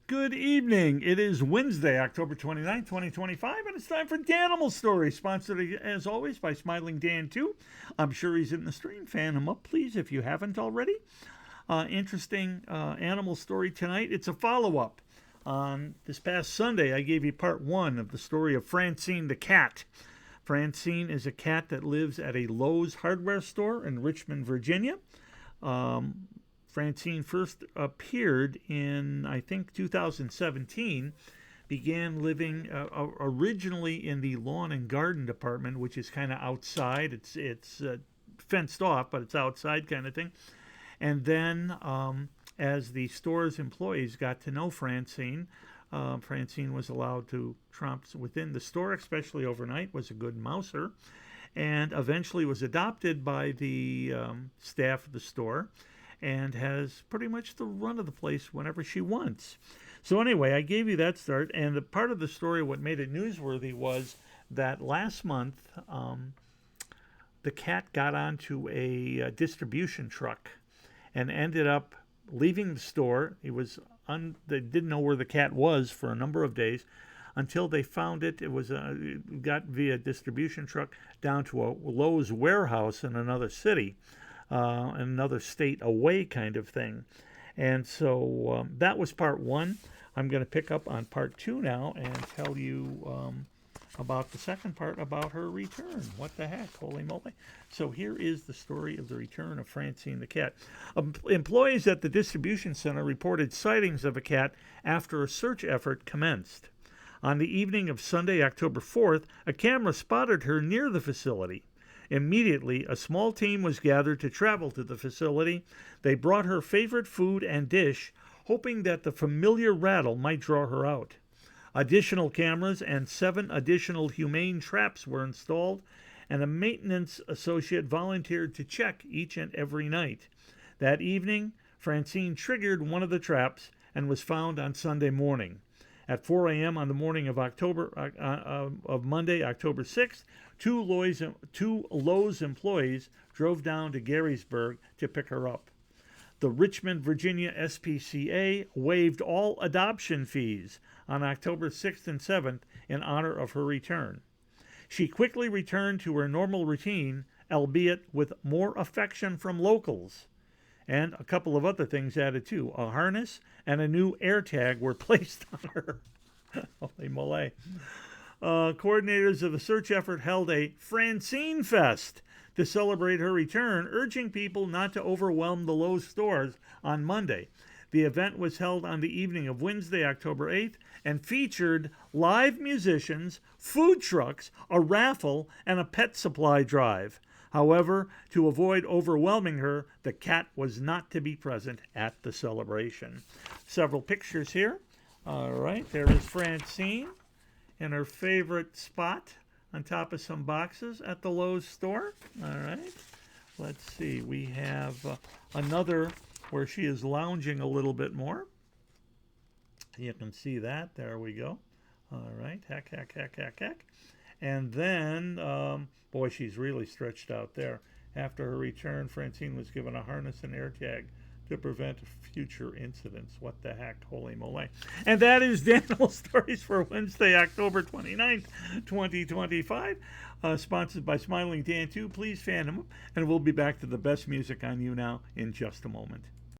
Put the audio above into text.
Good evening. It is Wednesday, October 29th, 2025, and it's time for Danimal Story, sponsored as always by Smiling Dan 2. I'm sure he's in the stream. Fan him up, please, if you haven't already. Interesting animal story tonight. It's a follow-up. On this past Sunday, I gave you part one of the story of Francine the Cat. Francine is a cat that lives at a Lowe's hardware store in Richmond, Virginia. Francine first appeared in, I think, 2017, began living originally in the lawn and garden department, which is kind of outside. It's fenced off, but it's outside kind of thing. And then as the store's employees got to know Francine, Francine was allowed to tromp within the store, especially overnight, was a good mouser, and eventually was adopted by the staff of the store, and has pretty much the run of the place whenever she wants. So anyway, I gave you that start, and the part of the story, what made it newsworthy, was that last month the cat got onto a distribution truck and ended up leaving the store. They didn't know where the cat was for a number of days until they found it. It got via distribution truck down to a Lowe's warehouse in another city. Another state away kind of thing. And so that was part one. I'm going to pick up on part two now and tell you about the second part about her return. What the heck? Holy moly. So here is the story of the return of Francine the cat. Employees at the distribution center reported sightings of a cat after a search effort commenced. On the evening of Sunday, October 4th, a camera spotted her near the facility. Immediately, a small team was gathered to travel to the facility. They brought her favorite food and dish, hoping that the familiar rattle might draw her out. Additional cameras and 7 additional humane traps were installed, and a maintenance associate volunteered to check each and every night. That evening, Francine triggered one of the traps and was found on Sunday morning. At 4 a.m. on the morning of Monday, October 6th, two Lowe's employees drove down to Garysburg to pick her up. The Richmond, Virginia SPCA waived all adoption fees on October 6th and 7th in honor of her return. She quickly returned to her normal routine, albeit with more affection from locals. And a couple of other things added too. A harness and a new air tag were placed on her. Holy moly. Coordinators of the search effort held a Francine Fest to celebrate her return, urging people not to overwhelm the Lowe's stores on Monday. The event was held on the evening of Wednesday, October 8th, and featured live musicians, food trucks, a raffle, and a pet supply drive. However, to avoid overwhelming her, the cat was not to be present at the celebration. Several pictures here. All right, there is Francine in her favorite spot on top of some boxes at the Lowe's store. All right, let's see. We have another where she is lounging a little bit more. You can see that. There we go. All right, heck. And then, boy, she's really stretched out there. After her return, Francine was given a harness and air tag to prevent future incidents. What the heck? Holy moly. And that is Danimal Stories for Wednesday, October 29th, 2025. Sponsored by Smiling Dan 2. Please fan him up, and we'll be back to the best music on you now in just a moment.